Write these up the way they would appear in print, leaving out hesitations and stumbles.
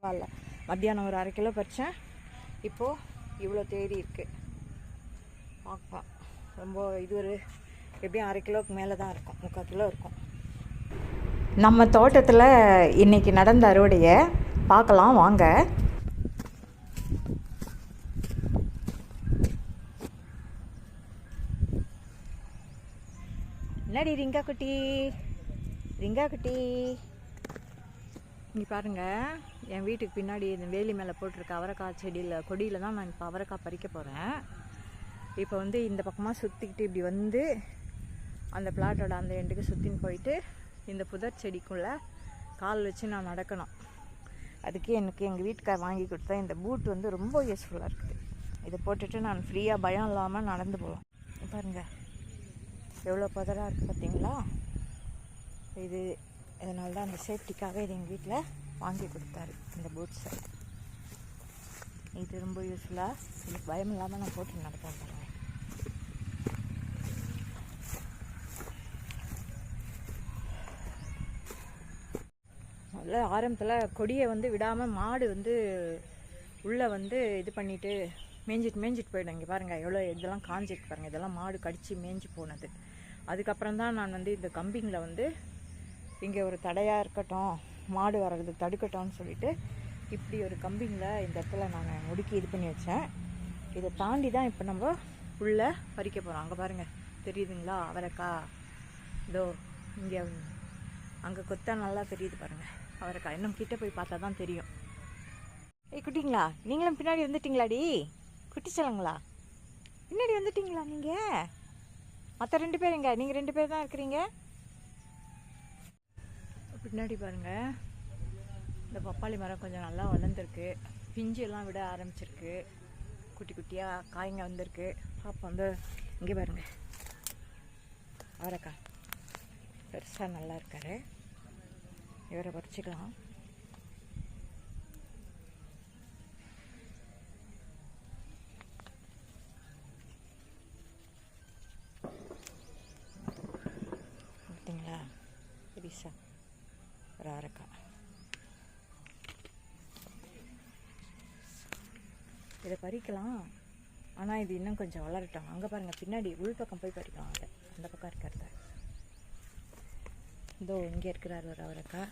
பரவாயில்ல. மத்தியானம் ஒரு 1/2 கிலோ பறித்தேன். இப்போது இவ்வளோ தேடி இருக்குது. பார்க்கலாம். ரொம்ப இது ஒரு எப்படியும் 1/2 கிலோவுக்கு மேலே தான் இருக்கும், 3/4 கிலோ இருக்கும். நம்ம தோட்டத்தில் இன்றைக்கி நடந்த அறுவடையை பார்க்கலாம் வாங்க. என்னடி ரிங்கா குட்டி, ரிங்கா குட்டி, இங்கே பாருங்கள். என் வீட்டுக்கு பின்னாடி இந்த வேலி மேலே போட்டிருக்க அவரைக்காய் செடியில் கொடியில் தான் நான் இப்போ அவரைக்காய் பறிக்க போகிறேன். இப்போ வந்து இந்த பக்கமாக சுற்றிக்கிட்டு இப்படி வந்து அந்த பிளாட்டோட அந்த எண்டுக்கு சுற்றின்னு போயிட்டு இந்த புதர் செடிக்குள்ளே கால் வச்சு நான் நடக்கணும். அதுக்கு எனக்கு எங்கள் வீட்டுக்கார் வாங்கி கொடுத்தா இந்த பூட் வந்து ரொம்ப யூஸ்ஃபுல்லாக இருக்குது. இதை போட்டுட்டு நான் ஃப்ரீயாக பயம் இல்லாமல் நடந்து போகலாம். பாருங்கள் எவ்வளோ புதராக இருக்குது பார்த்தீங்களா. இது இதனால தான் அந்த சேஃப்டிக்காக இது எங்கள் வீட்டில் வாங்கி கொடுத்தாரு இந்த பூட்ஸை. இது ரொம்ப யூஸ்ஃபுல்லாக, இதுக்கு பயம் இல்லாமல் நான் போட்டு நடப்பேன் பாருங்கள். முதல்ல ஆரம்பத்தில் கொடியை வந்து விடாமல் மாடு வந்து உள்ளே வந்து இது பண்ணிவிட்டு மேய்ஞ்சிட்டு போயிடும். இங்கே பாருங்கள் எவ்வளோ இதெல்லாம் காஞ்சிட்டு பாருங்கள். இதெல்லாம் மாடு கடித்து மேய்ஞ்சி போனது. அதுக்கப்புறம் தான் நான் வந்து இந்த கம்பிங்கில் வந்து இங்கே ஒரு தடையாக இருக்கட்டும், மாடு வர்றது தடுக்கட்டும்னு சொல்லிவிட்டு இப்படி ஒரு கம்பிங்கில் இந்த இடத்துல நான் முடுக்கி இது பண்ணி வச்சேன். இதை தாண்டி தான் இப்போ நம்ம உள்ளே பறிக்க போகிறோம். அங்கே பாருங்கள் தெரியுதுங்களா அவரைக்காய். இதோ இங்கே அங்கே கொத்தா நல்லா தெரியுது பாருங்கள் அவரைக்காய். இன்னும் கிட்டே போய் பார்த்தா தான் தெரியும். குட்டிங்களா, நீங்களும் பின்னாடி வந்துட்டிங்களாடி? குட்டி சொல்லுங்களா, பின்னாடி வந்துட்டிங்களா நீங்கள்? மற்ற 2 பேர் எங்க? நீங்கள் 2 பேர் தான் இருக்கிறீங்க. பின்னாடி பாருங்கள் இந்த பப்பாளி மரம் கொஞ்சம் நல்லா வளர்ந்துருக்கு. பிஞ்சு எல்லாம் விட ஆரம்பிச்சிருக்கு. குட்டி குட்டியாக காய்ங்க வந்திருக்கு. பாப்பா வந்து இங்கே பாருங்கள் அவரைக்காய் பெருசாக நல்லா இருக்காரு. இவரை பறிச்சிக்கலாம். பார்த்தீங்களா பெருசா ஒரு அவரைக்காய். இதை பறிக்கலாம், ஆனால் இது இன்னும் கொஞ்சம் வளரட்டும். அங்கே பாருங்கள் பின்னாடி உள்பக்கம் போய் பறிக்கலாம். அதை அந்த பக்கம் இருக்கிறத இதோ இங்கே இருக்கிறார் ஒரு அவரைக்காய்.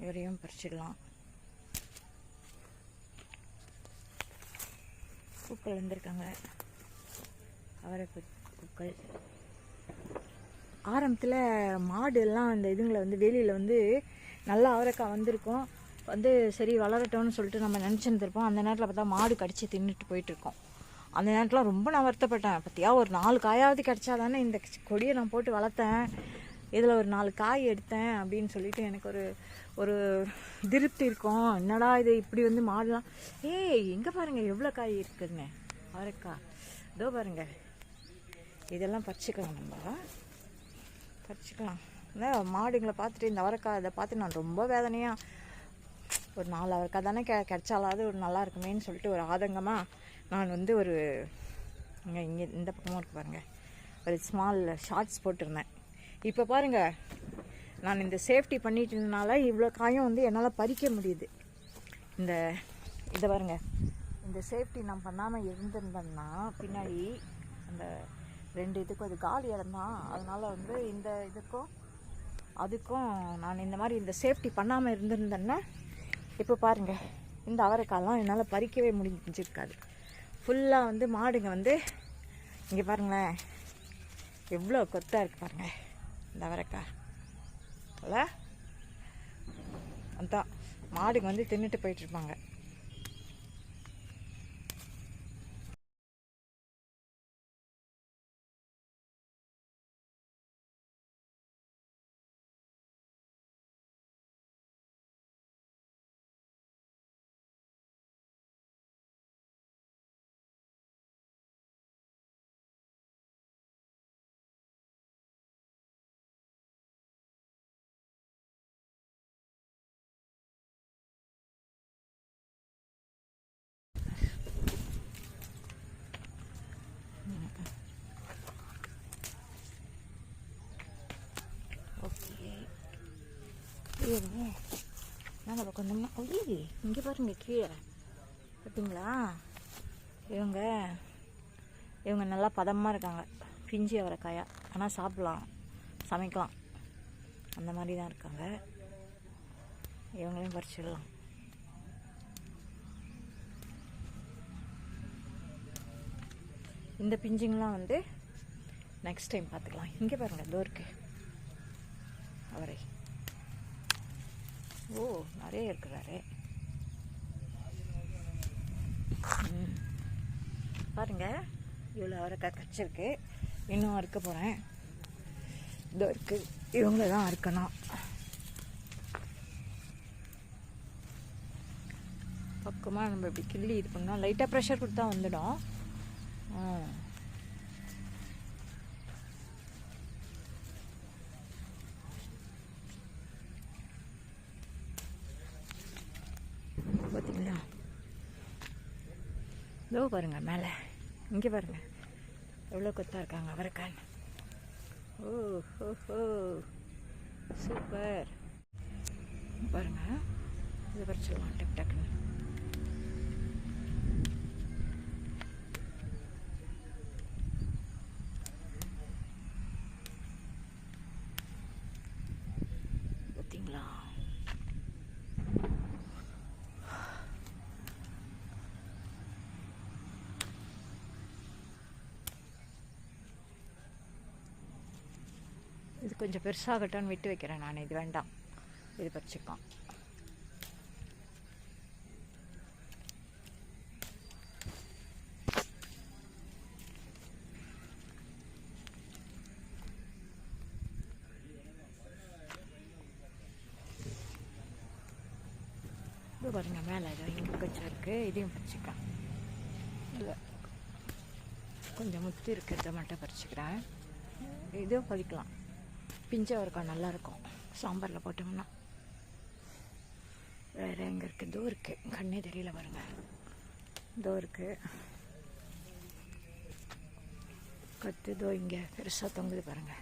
இவரையும் பறிச்சிடலாம். பூக்கள் வந்திருக்காங்க அவரைக்காய் பூக்கள். ஆரம்பத்தில் மாடு எல்லாம் அந்த இதுங்களை வந்து வேலியில் வந்து நல்லா அவரைக்காய் வந்திருக்கும். வந்து சரி வளரட்டோன்னு சொல்லிட்டு நம்ம நினச்சிருந்துருப்போம். அந்த நேரத்தில் பார்த்தா மாடு கடிச்சு தின்னுட்டு போயிட்டுருக்கோம். அந்த நேரத்தில் ரொம்ப நான் வருத்தப்பட்டேன். பார்த்தியா ஒரு 4 காயாவது கிடச்சா தானே இந்த கொடியை நான் போட்டு வளர்த்தேன், இதில் ஒரு 4 காய் எடுத்தேன் அப்படின்னு சொல்லிட்டு எனக்கு ஒரு திருப்தி இருக்கும். என்னடா இது இப்படி வந்து மாடுலாம். எங்கே பாருங்கள் எவ்வளோ காய் இருக்குதுங்க அவரைக்காய். இதோ பாருங்கள் இதெல்லாம் பறிச்சுக்கலாம், நம்ம பறிச்சுக்கலாம். இல்லை மாடுங்களை பார்த்துட்டு இந்த அவரைக்காய் இதை பார்த்து நான் ரொம்ப வேதனையாக ஒரு 4 அவரைக்காய் தானே கிடைச்சாலாவது ஒரு நல்லா இருக்குமேன்னு சொல்லிட்டு ஒரு ஆதங்கமாக நான் வந்து ஒரு இங்கே இந்த பக்கமாக இருக்கு பாருங்கள் ஒரு ஸ்மால் ஷார்ட்ஸ் போட்டிருந்தேன். இப்போ பாருங்கள் நான் இந்த சேஃப்டி பண்ணிட்டு இருந்தனால இவ்வளோ காயும் வந்து என்னால் பறிக்க முடியுது. இதை பாருங்கள் இந்த சேஃப்டி நான் பண்ணாமல் இருந்திருந்தேன்னா பின்னாடி அந்த 2 இதுக்கும் அது காலி இடம் தான். அதனால் வந்து இந்த இதுக்கும் அதுக்கும் நான் இந்த மாதிரி இந்த சேஃப்டி பண்ணாமல் இருந்திருந்தேன்னா இப்போ பாருங்கள் இந்த அவரைக்காயெல்லாம் என்னால் பறிக்கவே முடிஞ்சிருக்காது. ஃபுல்லாக வந்து மாடுங்க வந்து இங்கே பாருங்களேன் எவ்வளோ கொத்தாக இருக்குது பாருங்கள் இந்த அவரைக்காய். இல்லை அதான் மாடுங்க வந்து தின்னுட்டு போயிட்டுருப்பாங்க. ஓகே நாங்கள் பக்கம் வந்தோம்னா ஒய்யே இங்கே பாருங்க கீழே பார்த்தீங்களா? இவங்க நல்லா பதமாக இருக்காங்க, பிஞ்சி அவரைக்காயா. ஆனால் சாப்பிட்லாம், சமைக்கலாம், அந்த மாதிரி தான் இருக்காங்க. இவங்களையும் பறிச்சிடலாம். இந்த பிஞ்சுங்கெலாம் வந்து நெக்ஸ்ட் டைம் பார்த்துக்கலாம். இங்கே பாருங்கள், இதோ இருக்கு அவரை. ஓ, நிறைய இருக்கிறாரு. பாருங்க, இவ்வளோ அவரைக்காய் கச்சிருக்கு. இன்னும் அறுக்க போகிறேன். இதோ இருக்கு, இவங்கள தான் அறுக்கணும். பக்கமாக நம்ம இப்படி கிள்ளி இது பண்ணால் லைட்டாக ப்ரெஷர் கொடுத்தா வந்துடும். பார்த்தீங்களா? இதோ பாருங்க மேலே, இங்கே பாருங்க எவ்வளோ கொத்தா இருக்காங்க அவரைக்காய். ஓ ஹோ ஹோ, சூப்பர். பாருங்க, இதை பறிச்சிடலாம் டக் டக்குன்னு. பார்த்தீங்களா? இது கொஞ்சம் பெருசாகட்டான்னு விட்டு வைக்கிறேன் நான். இது வேண்டாம், இது பறிச்சுக்கலாம். இது பாருங்க மேலே, இதோ இங்கே கொஞ்சம் இருக்குது, இதையும் பறிச்சுக்கலாம். இல்லை, கொஞ்சம் முத்து இருக்கிறத மட்டும் பறிச்சுக்கிறேன். இதுவும் பறிக்கலாம். பிஞ்சை அவரைக்காய் நல்லாயிருக்கும் சாம்பாரில் போட்டோம்னா. வேறு எங்கே இருக்குது? இதோ இருக்குது, கண்ணே தெரியல பாருங்க. இதோ இருக்குது கத்து, இதோ இங்கே பெருசாக தொங்குது பாருங்க.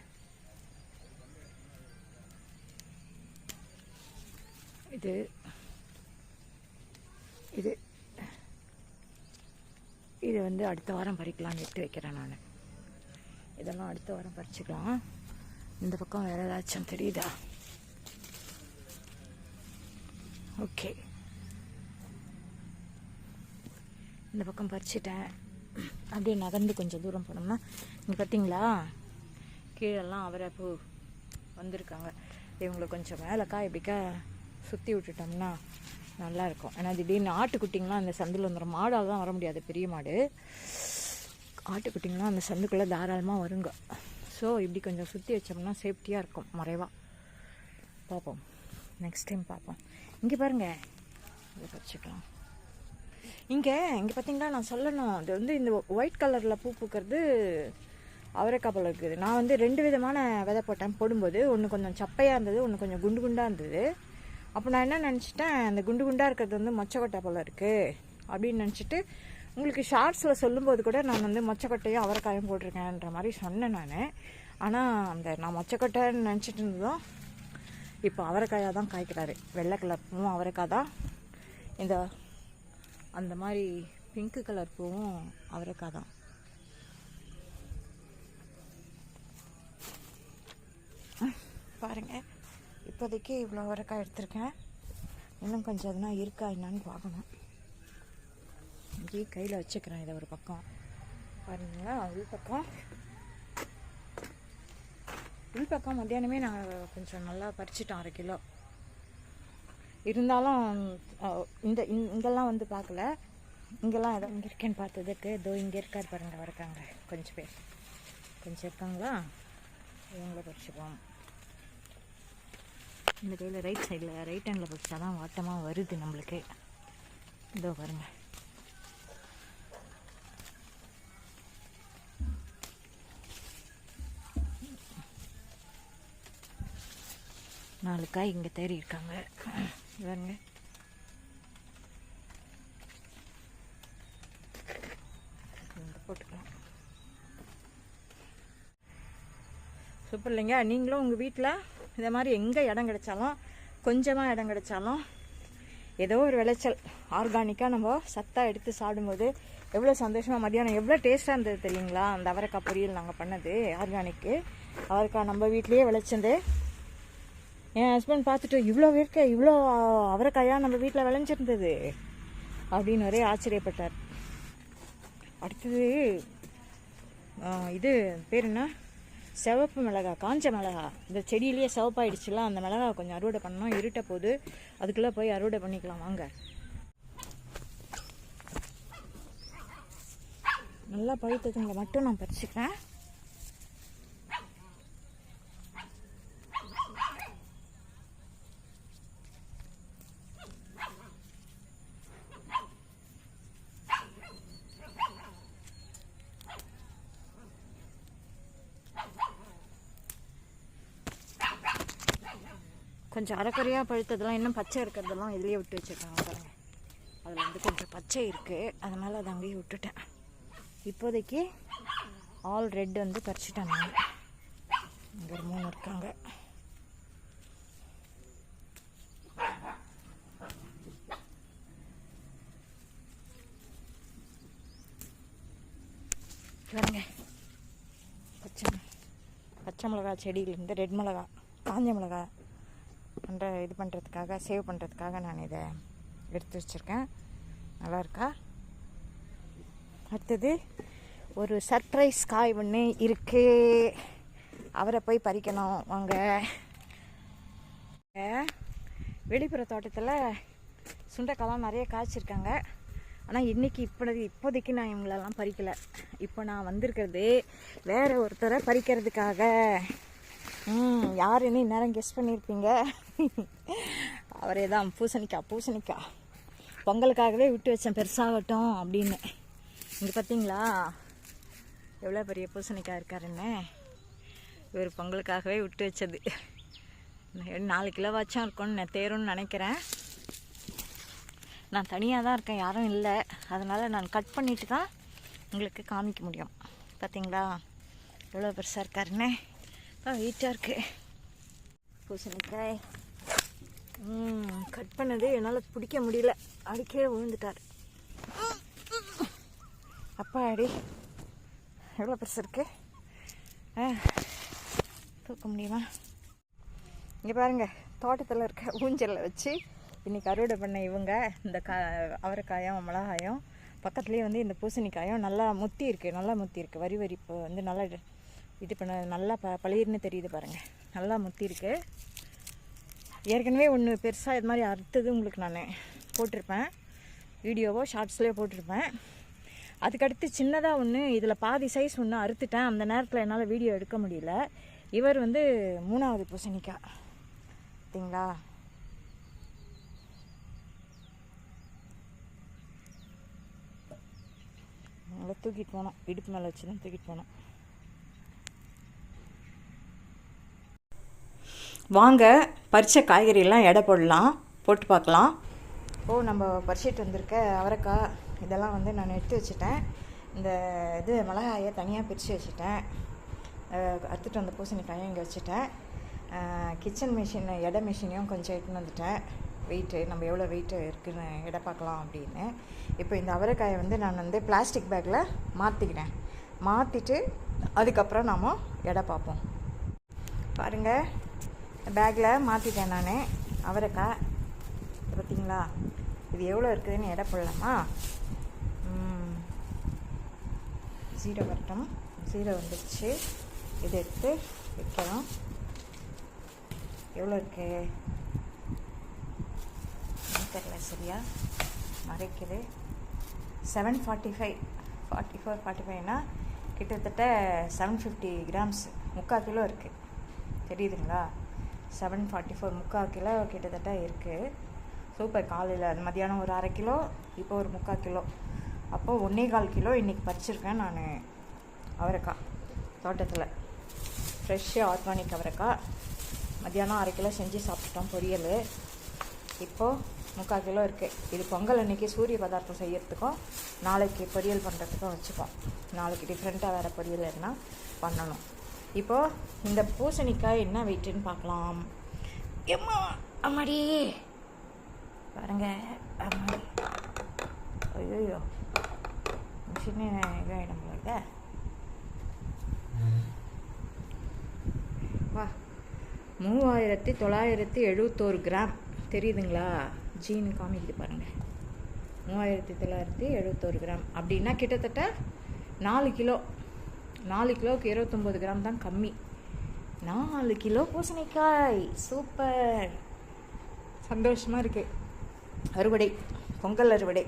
இது இது இது வந்து அடுத்த வாரம் பறிக்கலான்னு எடுத்து வைக்கிறேன் நான். இதெல்லாம் அடுத்த வாரம் பறிச்சுக்கலாம். இந்த பக்கம் வேறு ஏதாச்சும் தெரியுதா? ஓகே, இந்த பக்கம் பறிச்சிட்டேன். அப்படியே நகர்ந்து கொஞ்சம் தூரம் போனோம்னா இங்கே பார்த்தீங்களா, கீழெல்லாம் அவரை பூ வந்திருக்காங்க. இவங்களை கொஞ்சம் மேலேக்கா இப்படிக்கா சுற்றி விட்டுட்டோம்னா நல்லாயிருக்கும். ஏன்னா திடீர்னு ஆட்டுக்குட்டிங்களாம் அந்த சந்தில் வந்துடும். மாடால் தான் வர முடியாது, பெரிய மாடு. ஆட்டுக்குட்டிங்களாம் அந்த சந்துக்குள்ளே தாராளமாக வருங்க. ஸோ இப்படி கொஞ்சம் சுற்றி வச்சோம்னா சேஃப்டியாக இருக்கும், மறைவாக. பார்ப்போம், நெக்ஸ்ட் டைம் பார்ப்போம். இங்கே பாருங்கள், இதை வச்சுக்கலாம். இங்கே பார்த்தீங்களா, நான் சொல்லணும், அது வந்து இந்த ஒயிட் கலரில் பூ பூக்கிறது அவரைக்காய் போல் இருக்குது. நான் வந்து 2 விதமான விதை போட்டேன். போடும்போது ஒன்று கொஞ்சம் சப்பையாக இருந்தது, ஒன்று கொஞ்சம் குண்டு குண்டாக இருந்தது. அப்போ நான் என்ன நினச்சிட்டேன், அந்த குண்டு குண்டாக இருக்கிறது வந்து மொச்சக்கொட்டை போல் இருக்குது அப்படின்னு நினச்சிட்டு, உங்களுக்கு ஷார்ட்ஸில் சொல்லும்போது கூட நான் வந்து மொச்சக்கொட்டையும் அவரைக்காயும் போட்டிருக்கேன்ற மாதிரி சொன்னேன் நான். ஆனால் நான் மொச்சக்கொட்டைன்னு நினச்சிட்டு இருந்ததும் இப்போ அவரைக்காயாக தான் காய்க்கிறாரு. வெள்ளை கலர் பூவும் அவரைக்காய் தான், இந்த அந்த மாதிரி பிங்க்கு கலர் பூவும் அவரைக்காய் தான். பாருங்கள், இப்போதைக்கு இவ்வளோ அவரைக்காய் எடுத்திருக்கேன். இன்னும் கொஞ்சம் எதுனா இருக்கா என்னான்னு பார்க்கணும். இங்கேயே கையில் வச்சுக்கிறேன். இதை ஒரு பக்கம் பாருங்களா, உள்பக்கம் மத்தியானமே நான் கொஞ்சம் நல்லா பறிச்சிட்டோம் 1/2 கிலோ. இருந்தாலும் இங்கெல்லாம் வந்து பார்க்கல. இங்கெல்லாம் எதோ இங்கே இருக்கேன்னு பார்த்ததுக்கு இதோ இங்கே இருக்கார் பாருங்க, இருக்காங்க கொஞ்சம் பேர், கொஞ்சம் இருக்காங்களா, இவங்கள பறிச்சுப்போம். இந்த கையில் ரைட் சைடில் ரைட் ஹேண்டில் பறிச்சா தான் வாட்டமாக வருது நம்மளுக்கு. இதோ பாருங்க, நாலு காய் இங்கே தேறி இருக்காங்க பாருங்க. போட்டுக்கலாம். சூப்பர் இல்லைங்க? நீங்களும் உங்கள் வீட்டில் இதை மாதிரி எங்கே இடம் கிடைச்சாலும், கொஞ்சமாக இடம் கிடைச்சாலும் ஏதோ ஒரு விளைச்சல் ஆர்கானிக்காக நம்ம சத்தாக எடுத்து சாப்பிடும்போது எவ்வளோ சந்தோஷமாக. மதியானம் எவ்வளோ டேஸ்ட்டாக இருந்தது தெரியுங்களா அந்த அவரைக்காய் பொரியல் நாங்கள் பண்ணது. ஆர்கானிக்கு அவரைக்காய் நம்ம வீட்லேயே விளைச்சது. என் ஹஸ்பண்ட் பார்த்துட்டு இவ்வளோ அவரைக்காயாக நம்ம வீட்டில் விளைஞ்சிருந்தது அப்படின்னு ஒரே ஆச்சரியப்பட்டார். அடுத்தது இது பேர் என்ன, சிவப்பு மிளகா, காஞ்ச மிளகா. இந்த செடியிலேயே சிவப்பாயிடுச்சுல, அந்த மிளகா கொஞ்சம் அறுவடை பண்ணோம். இருட்ட போது அதுக்குள்ளே போய் அறுவடை பண்ணிக்கலாம் வாங்க. நல்லா பழுத்ததுங்களை மட்டும் நான் பறிச்சுக்கிறேன். கொஞ்சம் அரைக்குறையாக பழுத்ததெல்லாம் இன்னும் பச்சை இருக்கிறதெல்லாம் இதுலேயே விட்டு வச்சுருக்காங்க பாருங்கள். அதில் வந்து கொஞ்சம் பச்சை இருக்குது, அதனால் அதை அங்கேயே விட்டுட்டேன். இப்போதைக்கு ஆல் ரெட் வந்து பறிச்சுட்டேன் நான். இங்கே ஒரு 3 இருக்காங்க. பாருங்க, பச்சை மிளகா செடியிலேருந்து ரெட் மிளகா, காஞ்ச மிளகா இது பண்ணுறதுக்காக, சேவ் பண்ணுறதுக்காக நான் இதை எடுத்து வச்சுருக்கேன். நல்லா இருக்கா? அடுத்தது ஒரு சர்ப்ரைஸ் காய் ஒன்று இருக்குது, அவரை போய் பறிக்கணும் வாங்க. வெளிப்புற தோட்டத்தில் சுண்டைக்காலாம் நிறைய காய்ச்சிருக்காங்க. ஆனால் இன்றைக்கி இப்போதைக்கு நான் இவங்களெல்லாம் பறிக்கலை. இப்போ நான் வந்திருக்கிறது வேறு ஒருத்தரை பறிக்கிறதுக்காக. யாருன்னு இந்நேரம் கெஸ் பண்ணியிருப்பீங்க. அவரே தான், பூசணிக்காய் பொங்கலுக்காகவே விட்டு வச்சேன் பெருசாகட்டும் அப்படின்னு. இங்கே பார்த்தீங்களா எவ்வளோ பெரிய பூசணிக்காய் இருக்காருன்னு. இவர் பொங்கலுக்காகவே விட்டு வச்சது. 4 கிலோவாச்சும் இருக்கும்னு தேரும்னு நினைக்கிறேன். நான் தனியாக தான் இருக்கேன், யாரும் இல்லை. அதனால் நான் கட் பண்ணிவிட்டு தான் உங்களுக்கு காமிக்க முடியும். பார்த்தீங்களா எவ்வளோ பெருசாக இருக்காருன்னு. வெயிட்டாக இருக்குது பூசணிக்காய். கட் பண்ணது என்னால் பிடிக்க முடியல, அடிக்கே விழுந்துட்டார். அப்பா அடி எவ்வளோ பெருசாக இருக்கு, தூக்க முடியுமா? இங்கே பாருங்கள், தோட்டத்தில் இருக்க ஊஞ்சலில் வச்சு இன்றைக்கி அறுவடை பண்ண இவங்க இந்த அவரைக்காயும் மிளகாயும் பக்கத்துலேயே வந்து இந்த பூசணிக்காயும் நல்லா முத்தி இருக்குது. வரி இப்போ வந்து நல்லா இது பண்ண நல்லா பளிர்னு தெரியுது பாருங்கள், நல்லா முத்தி இருக்குது. ஏற்கனவே ஒன்று பெருசாக இது மாதிரி அறுத்தது உங்களுக்கு நான் போட்டிருப்பேன், வீடியோவோ ஷார்ட்ஸ்லேயோ போட்டிருப்பேன். அதுக்கடுத்து சின்னதாக ஒன்று இதில் பாதி சைஸ் ஒன்று அறுத்துட்டேன். அந்த நேரத்தில் என்னால் வீடியோ எடுக்க முடியல. இவர் வந்து 3வது பூசணிக்காய் பார்த்தீங்களா. நல்லா தூக்கிட்டு போனோம், இடுப்பு மேலே வச்சு தான் தூக்கிட்டு போனோம். வாங்க பறித்த காய்கறியெல்லாம் எடை போட்டு பார்க்கலாம். நம்ம பறிச்சிட்டு வந்திருக்க அவரைக்காய் இதெல்லாம் வந்து நான் எடுத்து வச்சுட்டேன். இந்த மிளகாயை தனியாக பிரித்து வச்சுட்டேன். அறுத்துட்டு வந்த பூசணிக்காயும் இங்கே வச்சுட்டேன். கிச்சன் மிஷின் எடை மிஷினையும் கொஞ்சம் எடுத்துன்னு வந்துட்டேன். வெயிட்டு நம்ம எவ்வளோ வெயிட்டு இருக்குதுன்னு எடை பார்க்கலாம் அப்படின்னு. இப்போ இந்த அவரைக்காயை வந்து நான் வந்து பிளாஸ்டிக் பேக்கில் மாற்றிட்டு அதுக்கப்புறம் நாம் எடை பார்ப்போம். பாருங்கள், பேக்கில் மாற்றிட்டேன் நான் அவரைக்காய். பார்த்தீங்களா இது எவ்வளோ இருக்குதுன்னு எடை போடலாமா? 0 வரட்டும். 0 வந்துடுச்சு. இதை எடுத்து வைக்கிறோம். எவ்வளோ இருக்கு தெரியல, சரியா மறைக்குது. 745 44 கிட்டத்தட்ட 750 கிராம்ஸ், 3/4 கிலோ இருக்குது. தெரியுதுங்களா? 744 3/4 கிலோ கிட்டத்தட்ட இருக்குது. சூப்பர். காலையில் அது மதியானம் ஒரு 1/2 கிலோ, இப்போ ஒரு 3/4 கிலோ, அப்போது 1.25 கிலோ இன்றைக்கி பறிச்சிருக்கேன் நான் அவரைக்காய் தோட்டத்தில். ஃப்ரெஷ்ஷு ஆர்கானிக் அவரைக்காய். மதியானம் 1/2 கிலோ செஞ்சு சாப்பிட்டோம் பொரியல். இப்போது 3/4 கிலோ இருக்குது. இது பொங்கல் அன்றைக்கி சூரிய பதார்த்தம் செய்யறதுக்கும் நாளைக்கு பொரியல் பண்ணுறதுக்கும் வச்சுப்போம். நாளைக்கு டிஃப்ரெண்ட்டாக வேறு பொரியல் எதுனா பண்ணணும். இப்போது இந்த பூசணிக்காய் என்ன வெயிட்டுன்னு பார்க்கலாம். அம்மாடி பாருங்க, பாருங்கள். ஐயோ மிஷினே இதாகிடும் போல. வா 3971 கிராம் தெரியுதுங்களா? ஜீனு காமிக்குது பாருங்கள். 3971 கிராம் அப்படின்னா கிட்டத்தட்ட 4 கிலோ. 4 கிலோவுக்கு 29 கிராம் தான் கம்மி. 4 கிலோ பூசணிக்காய். சூப்பர், சந்தோஷமாக இருக்குது. அறுவடை, பொங்கல் அறுவடை.